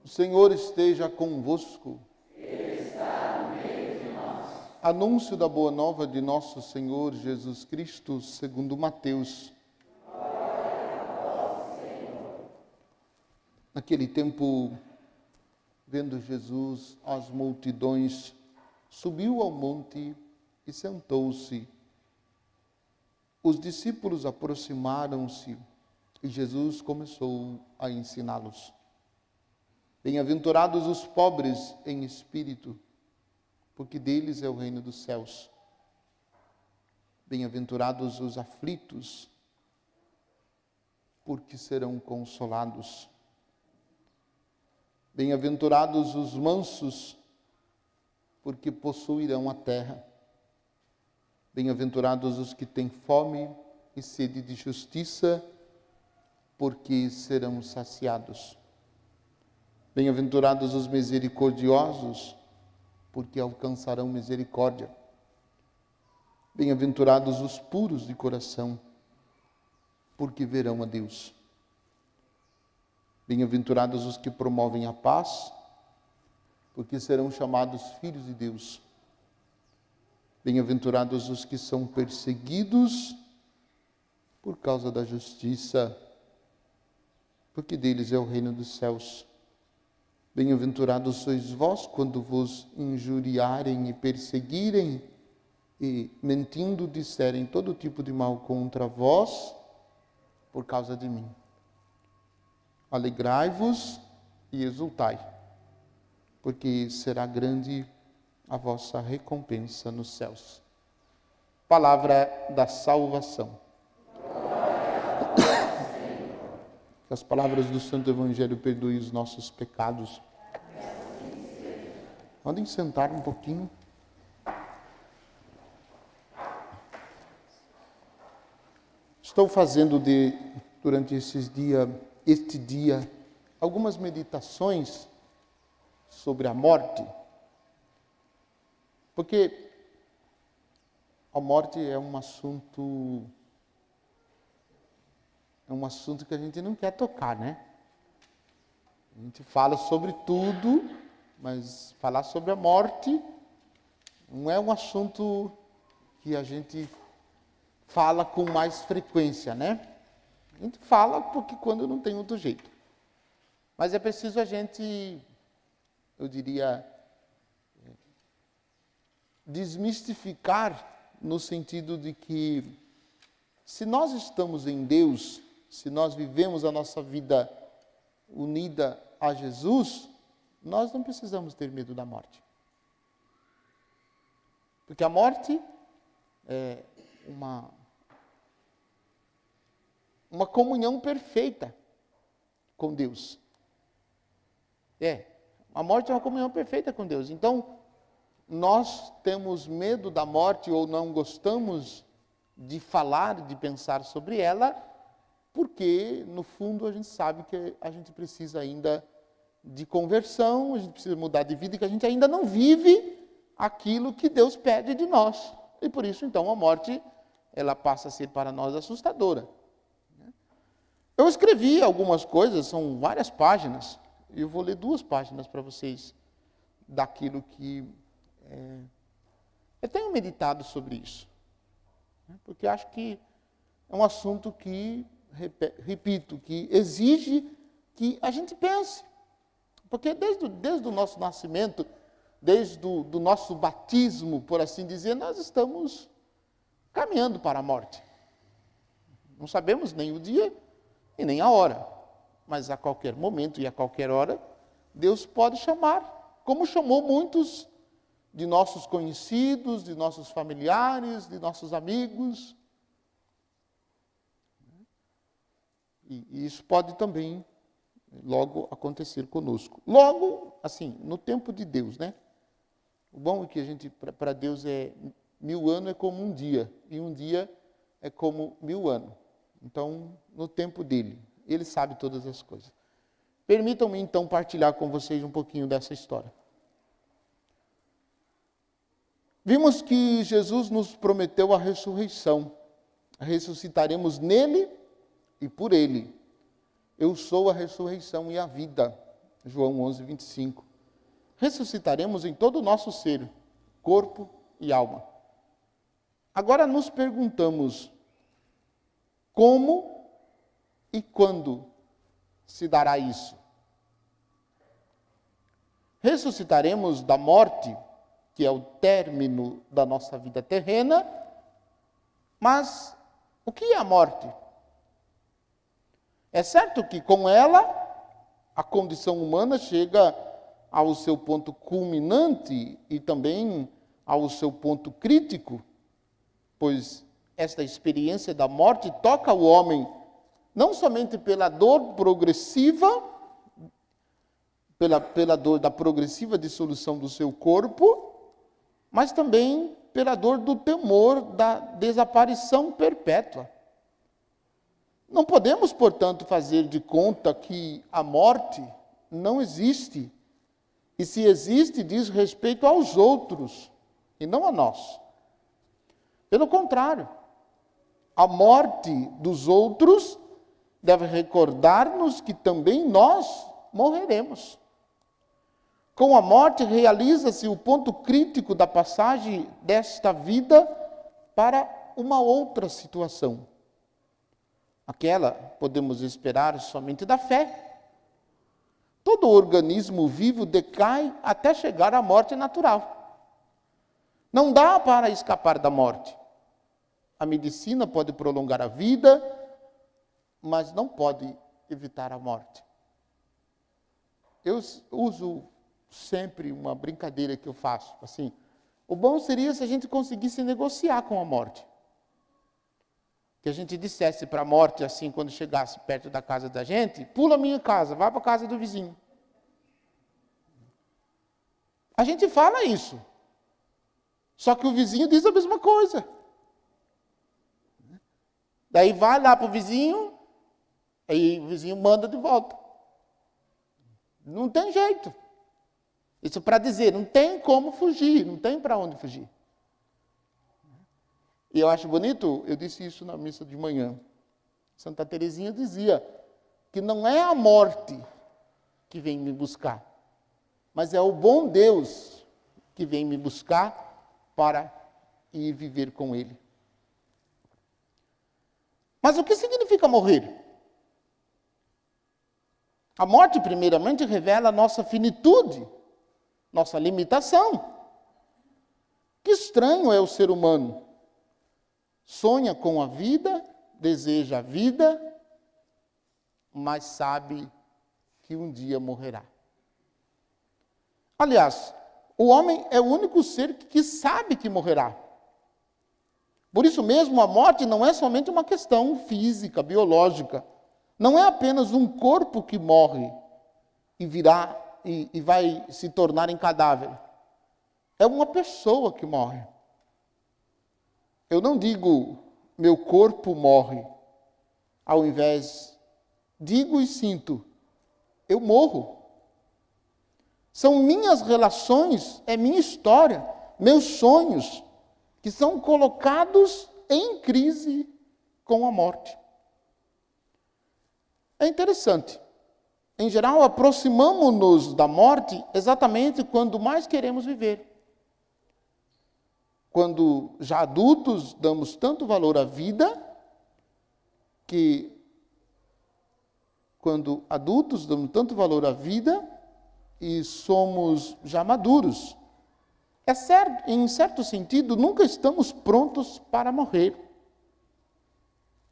O Senhor esteja convosco. Ele está no meio de nós. Anúncio da boa nova de nosso Senhor Jesus Cristo, segundo Mateus. Glória a vós, Senhor. Naquele tempo, vendo Jesus as multidões, subiu ao monte e sentou-se. Os discípulos aproximaram-se e Jesus começou a ensiná-los. Bem-aventurados os pobres em espírito, porque deles é o reino dos céus. Bem-aventurados os aflitos, porque serão consolados. Bem-aventurados os mansos, porque possuirão a terra. Bem-aventurados os que têm fome e sede de justiça, porque serão saciados. Bem-aventurados os misericordiosos, porque alcançarão misericórdia. Bem-aventurados os puros de coração, porque verão a Deus. Bem-aventurados os que promovem a paz, porque serão chamados filhos de Deus. Bem-aventurados os que são perseguidos por causa da justiça, porque deles é o reino dos céus. Bem-aventurados sois vós quando vos injuriarem e perseguirem e, mentindo, disserem todo tipo de mal contra vós por causa de mim. Alegrai-vos e exultai, porque será grande a vossa recompensa nos céus. Palavra da salvação. Que as palavras do Santo Evangelho perdoem os nossos pecados. Podem sentar um pouquinho. Estou fazendo durante este dia, algumas meditações sobre a morte. Porque a morte é um assunto que a gente não quer tocar, né? A gente fala sobre tudo, mas falar sobre a morte não é um assunto que a gente fala com mais frequência, né? A gente fala porque quando não tem outro jeito. Mas é preciso a gente, eu diria, desmistificar no sentido de que se nós estamos em Deus, se nós vivemos a nossa vida unida a Jesus, nós não precisamos ter medo da morte. Porque a morte é uma comunhão perfeita com Deus. A morte é uma comunhão perfeita com Deus. Então, nós temos medo da morte ou não gostamos de falar, de pensar sobre ela, porque, no fundo, a gente sabe que a gente precisa ainda de conversão, a gente precisa mudar de vida e que a gente ainda não vive aquilo que Deus pede de nós. E por isso, então, a morte, ela passa a ser para nós assustadora. Eu escrevi algumas coisas, são várias páginas, e eu vou ler 2 páginas para vocês daquilo que eu tenho meditado sobre isso. Porque acho que é um assunto que, repito, que exige que a gente pense. Porque desde o nosso nascimento, desde do nosso batismo, por assim dizer, nós estamos caminhando para a morte. Não sabemos nem o dia e nem a hora. Mas a qualquer momento e a qualquer hora, Deus pode chamar, como chamou muitos de nossos conhecidos, de nossos familiares, de nossos amigos. E isso pode também logo acontecer conosco. Logo, assim, no tempo de Deus, né? O bom é que para Deus 1000 anos é como um dia, e um dia é como 1000 anos. Então, no tempo dele, ele sabe todas as coisas. Permitam-me, então, partilhar com vocês um pouquinho dessa história. Vimos que Jesus nos prometeu a ressurreição. Ressuscitaremos nele e por ele. Eu sou a ressurreição e a vida. João 11, 25. Ressuscitaremos em todo o nosso ser, corpo e alma. Agora nos perguntamos, como e quando se dará isso? Ressuscitaremos da morte, que é o término da nossa vida terrena, mas o que é a morte? É certo que com ela, a condição humana chega ao seu ponto culminante e também ao seu ponto crítico, pois esta experiência da morte toca o homem não somente pela dor progressiva, pela dor da progressiva dissolução do seu corpo, mas também pela dor do temor da desaparição perpétua. Não podemos, portanto, fazer de conta que a morte não existe. E se existe, diz respeito aos outros, e não a nós. Pelo contrário, a morte dos outros deve recordar-nos que também nós morreremos. Com a morte realiza-se o ponto crítico da passagem desta vida para uma outra situação. Aquela podemos esperar somente da fé. Todo organismo vivo decai até chegar à morte natural. Não dá para escapar da morte. A medicina pode prolongar a vida, mas não pode evitar a morte. Eu uso sempre uma brincadeira que eu faço, assim, o bom seria se a gente conseguisse negociar com a morte. Que a gente dissesse para a morte, assim, quando chegasse perto da casa da gente, pula a minha casa, vai para a casa do vizinho. A gente fala isso. Só que o vizinho diz a mesma coisa. Daí vai lá para o vizinho, aí o vizinho manda de volta. Não tem jeito. Isso para dizer, não tem como fugir, não tem para onde fugir. E eu acho bonito, eu disse isso na missa de manhã. Santa Teresinha dizia que não é a morte que vem me buscar, mas é o bom Deus que vem me buscar para ir viver com Ele. Mas o que significa morrer? A morte, primeiramente, revela a nossa finitude, nossa limitação. Que estranho é o ser humano. Sonha com a vida, deseja a vida, mas sabe que um dia morrerá. Aliás, o homem é o único ser que sabe que morrerá. Por isso mesmo, a morte não é somente uma questão física, biológica. Não é apenas um corpo que morre e vai se tornar em cadáver. É uma pessoa que morre. Eu não digo, meu corpo morre. Ao invés, digo e sinto, eu morro. São minhas relações, é minha história, meus sonhos, que são colocados em crise com a morte. É interessante. Em geral, aproximamo-nos da morte exatamente quando mais queremos viver. Quando já adultos damos tanto valor à vida, que quando adultos damos tanto valor à vida e somos já maduros. É certo, em certo sentido, nunca estamos prontos para morrer,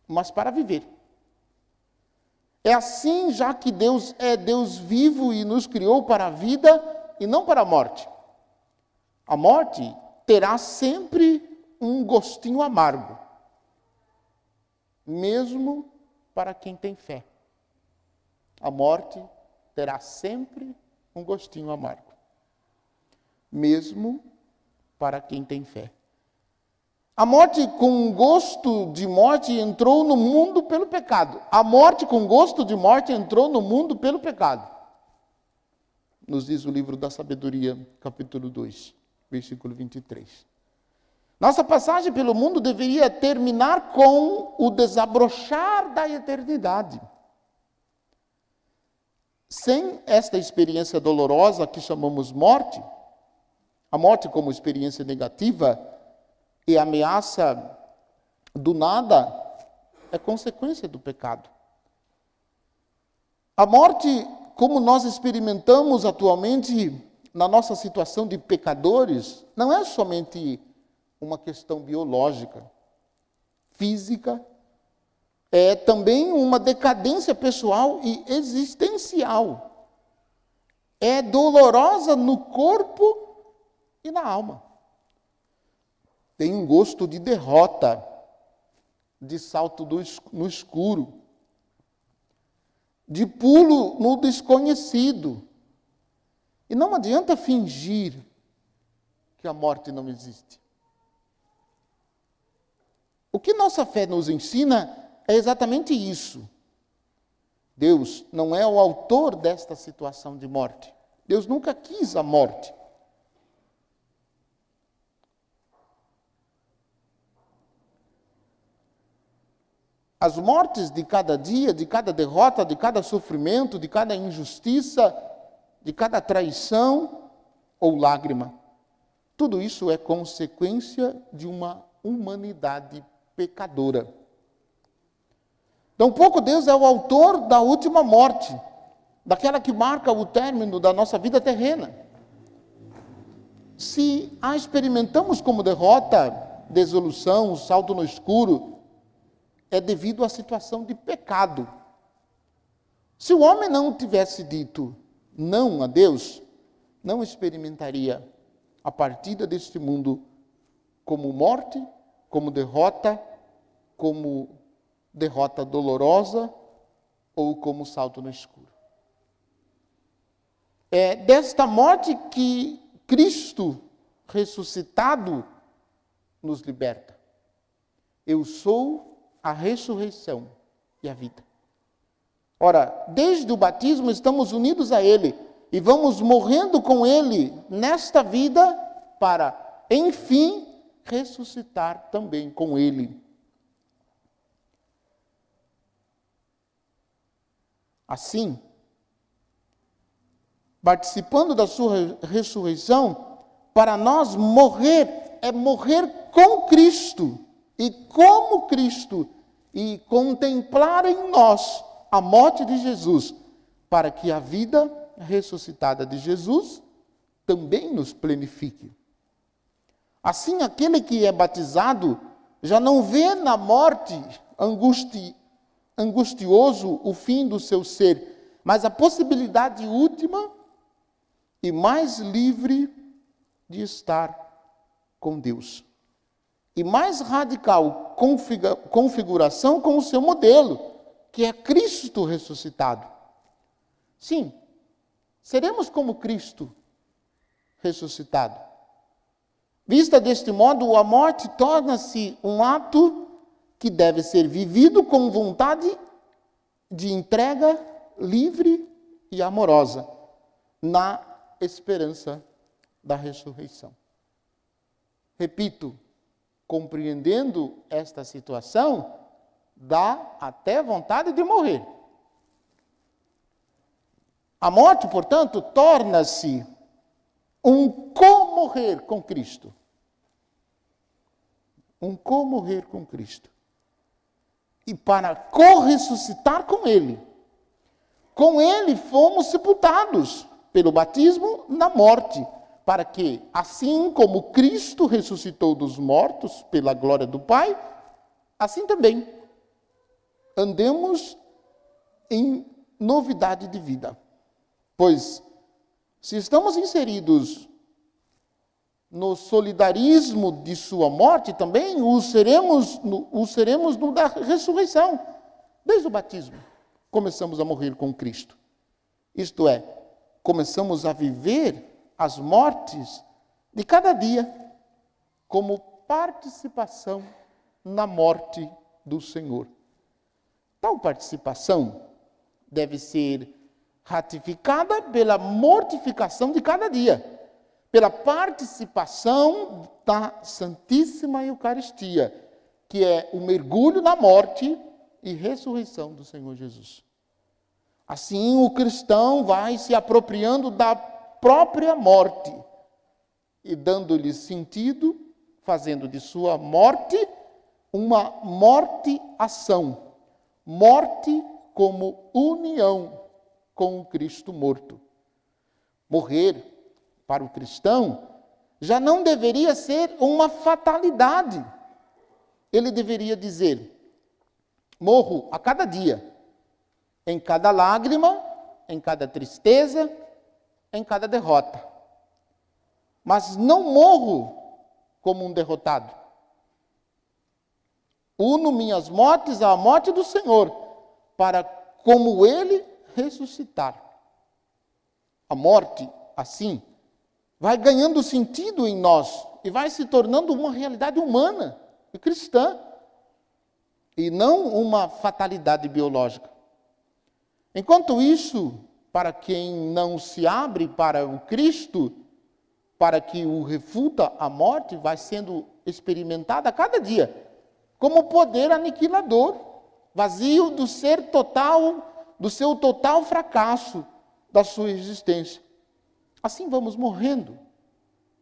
mas para viver. É assim, já que Deus é Deus vivo e nos criou para a vida e não para a morte. A morte terá sempre um gostinho amargo, mesmo para quem tem fé. A morte terá sempre um gostinho amargo, mesmo para quem tem fé. A morte com gosto de morte entrou no mundo pelo pecado. A morte com gosto de morte entrou no mundo pelo pecado. Nos diz o livro da Sabedoria, capítulo 2, versículo 23. Nossa passagem pelo mundo deveria terminar com o desabrochar da eternidade. Sem esta experiência dolorosa que chamamos morte, a morte como experiência negativa e ameaça do nada, é consequência do pecado. A morte, como nós experimentamos atualmente na nossa situação de pecadores, não é somente uma questão biológica, física, é também uma decadência pessoal e existencial. É dolorosa no corpo e na alma. Tem um gosto de derrota, de salto no escuro, de pulo no desconhecido. E não adianta fingir que a morte não existe. O que nossa fé nos ensina é exatamente isso. Deus não é o autor desta situação de morte. Deus nunca quis a morte. As mortes de cada dia, de cada derrota, de cada sofrimento, de cada injustiça, de cada traição ou lágrima, tudo isso é consequência de uma humanidade pecadora. Tampouco Deus é o autor da última morte, daquela que marca o término da nossa vida terrena. Se a experimentamos como derrota, desilusão, salto no escuro, é devido à situação de pecado. Se o homem não tivesse dito não a Deus, não experimentaria a partida deste mundo como morte, como derrota dolorosa ou como salto no escuro. É desta morte que Cristo ressuscitado nos liberta. Eu sou a ressurreição e a vida. Ora, desde o batismo estamos unidos a Ele e vamos morrendo com Ele nesta vida para, enfim, ressuscitar também com Ele. Assim, participando da sua ressurreição, para nós morrer é morrer com Cristo e como Cristo e contemplar em nós a morte de Jesus, para que a vida ressuscitada de Jesus também nos plenifique. Assim, aquele que é batizado já não vê na morte angustioso o fim do seu ser, mas a possibilidade última e mais livre de estar com Deus. E mais radical configuração com o seu modelo, que é Cristo ressuscitado. Sim, seremos como Cristo ressuscitado. Vista deste modo, a morte torna-se um ato que deve ser vivido com vontade de entrega livre e amorosa, na esperança da ressurreição. Repito, compreendendo esta situação, dá até vontade de morrer. A morte, portanto, torna-se um comorrer com Cristo. Um comorrer com Cristo. E para corressuscitar com Ele. Com Ele fomos sepultados pelo batismo na morte, para que, assim como Cristo ressuscitou dos mortos pela glória do Pai, assim também andemos em novidade de vida. Pois, se estamos inseridos no solidarismo de sua morte, também o seremos no da ressurreição. Desde o batismo, começamos a morrer com Cristo. Isto é, começamos a viver as mortes de cada dia como participação na morte do Senhor. Tal participação deve ser ratificada pela mortificação de cada dia, pela participação da Santíssima Eucaristia, que é o mergulho na morte e ressurreição do Senhor Jesus. Assim, o cristão vai se apropriando da própria morte e dando-lhe sentido, fazendo de sua morte uma morte-ação. Morte como união com o Cristo morto. Morrer, para o cristão, já não deveria ser uma fatalidade. Ele deveria dizer: morro a cada dia, em cada lágrima, em cada tristeza, em cada derrota. Mas não morro como um derrotado. Uno minhas mortes à morte do Senhor, para, como Ele, ressuscitar. A morte, assim, vai ganhando sentido em nós e vai se tornando uma realidade humana e cristã, e não uma fatalidade biológica. Enquanto isso, para quem não se abre para o Cristo, para que o refuta a morte, vai sendo experimentada a cada dia como poder aniquilador, vazio do ser total, do seu total fracasso da sua existência. Assim vamos morrendo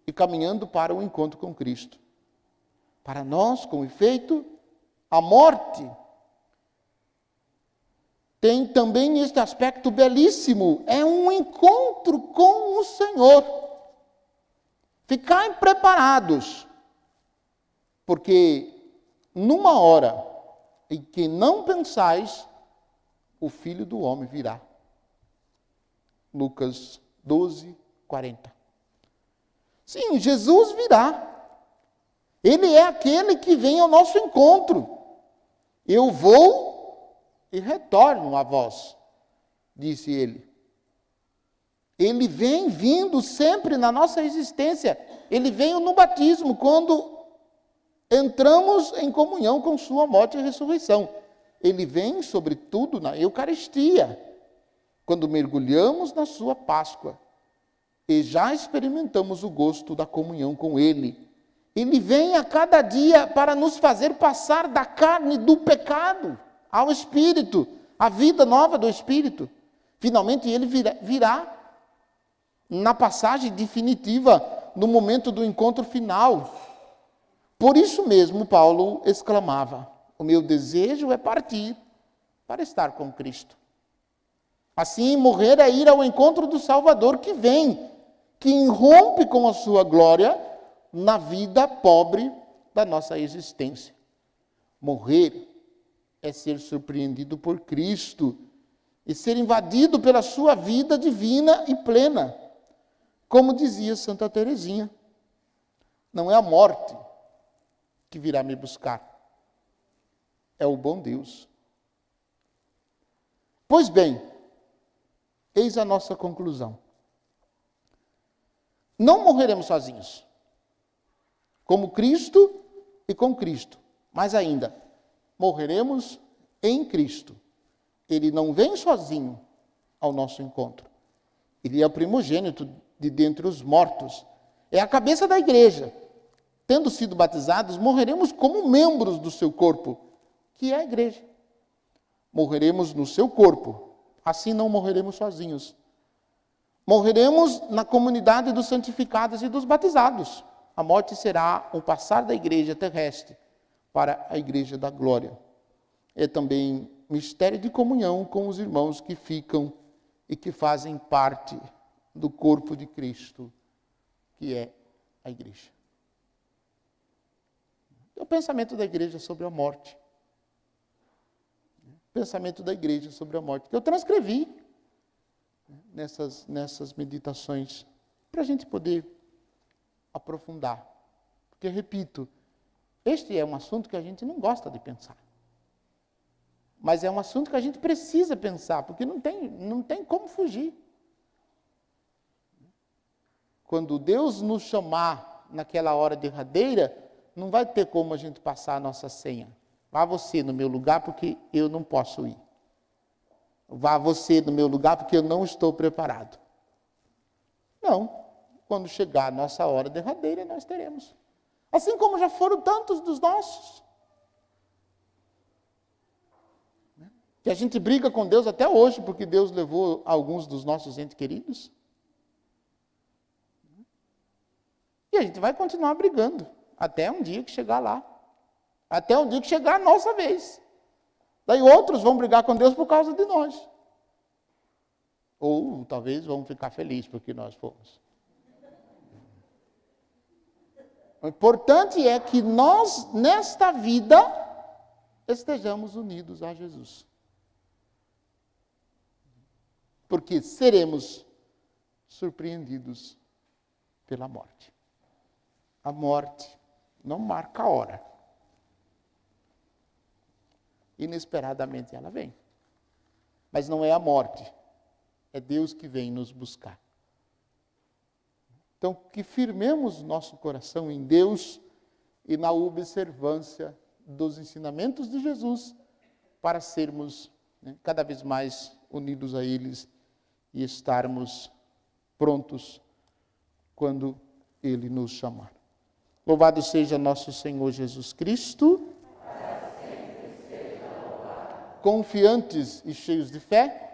e caminhando para o encontro com Cristo. Para nós, com efeito, a morte tem também este aspecto belíssimo, é um encontro com o Senhor. Ficai preparados, porque numa hora em que não pensais, o Filho do Homem virá. Lucas 12, 40. Sim, Jesus virá. Ele é aquele que vem ao nosso encontro. Eu vou e retorno a vós, disse ele. Ele vem vindo sempre na nossa existência. Ele veio no batismo, quando entramos em comunhão com sua morte e ressurreição. Ele vem, sobretudo, na Eucaristia, quando mergulhamos na sua Páscoa e já experimentamos o gosto da comunhão com Ele. Ele vem a cada dia para nos fazer passar da carne do pecado ao Espírito, a vida nova do Espírito. Finalmente, Ele virá na passagem definitiva, no momento do encontro final. Por isso mesmo, Paulo exclamava: o meu desejo é partir para estar com Cristo. Assim, morrer é ir ao encontro do Salvador que vem, que irrompe com a sua glória na vida pobre da nossa existência. Morrer é ser surpreendido por Cristo e ser invadido pela sua vida divina e plena. Como dizia Santa Teresinha, não é a morte que virá me buscar, é o bom Deus. Pois bem, eis a nossa conclusão. Não morreremos sozinhos, como Cristo e com Cristo, mas ainda, morreremos em Cristo. Ele não vem sozinho ao nosso encontro. Ele é o primogênito de dentre os mortos, é a cabeça da igreja. Tendo sido batizados, morreremos como membros do seu corpo, que é a igreja. Morreremos no seu corpo, assim não morreremos sozinhos. Morreremos na comunidade dos santificados e dos batizados. A morte será o passar da igreja terrestre para a igreja da glória. É também mistério de comunhão com os irmãos que ficam e que fazem parte do corpo de Cristo, que é a igreja. É o pensamento da igreja sobre a morte. O pensamento da igreja sobre a morte, que eu transcrevi nessas meditações, para a gente poder aprofundar. Porque, repito, este é um assunto que a gente não gosta de pensar. Mas é um assunto que a gente precisa pensar, porque não tem como fugir. Quando Deus nos chamar naquela hora derradeira, não vai ter como a gente passar a nossa senha. Vá você no meu lugar, porque eu não posso ir. Vá você no meu lugar, porque eu não estou preparado. Não. Quando chegar a nossa hora derradeira, nós teremos. Assim como já foram tantos dos nossos. Que a gente briga com Deus até hoje porque Deus levou alguns dos nossos entes queridos. E a gente vai continuar brigando até um dia que chegar lá. Até um dia que chegar a nossa vez. Daí outros vão brigar com Deus por causa de nós. Ou talvez vão ficar felizes porque nós fomos. O importante é que nós, nesta vida, estejamos unidos a Jesus. Porque seremos surpreendidos pela morte. A morte não marca a hora. Inesperadamente ela vem. Mas não é a morte. É Deus que vem nos buscar. Então, que firmemos nosso coração em Deus e na observância dos ensinamentos de Jesus para sermos cada vez mais unidos a eles e estarmos prontos quando Ele nos chamar. Louvado seja nosso Senhor Jesus Cristo. Confiantes e cheios de fé,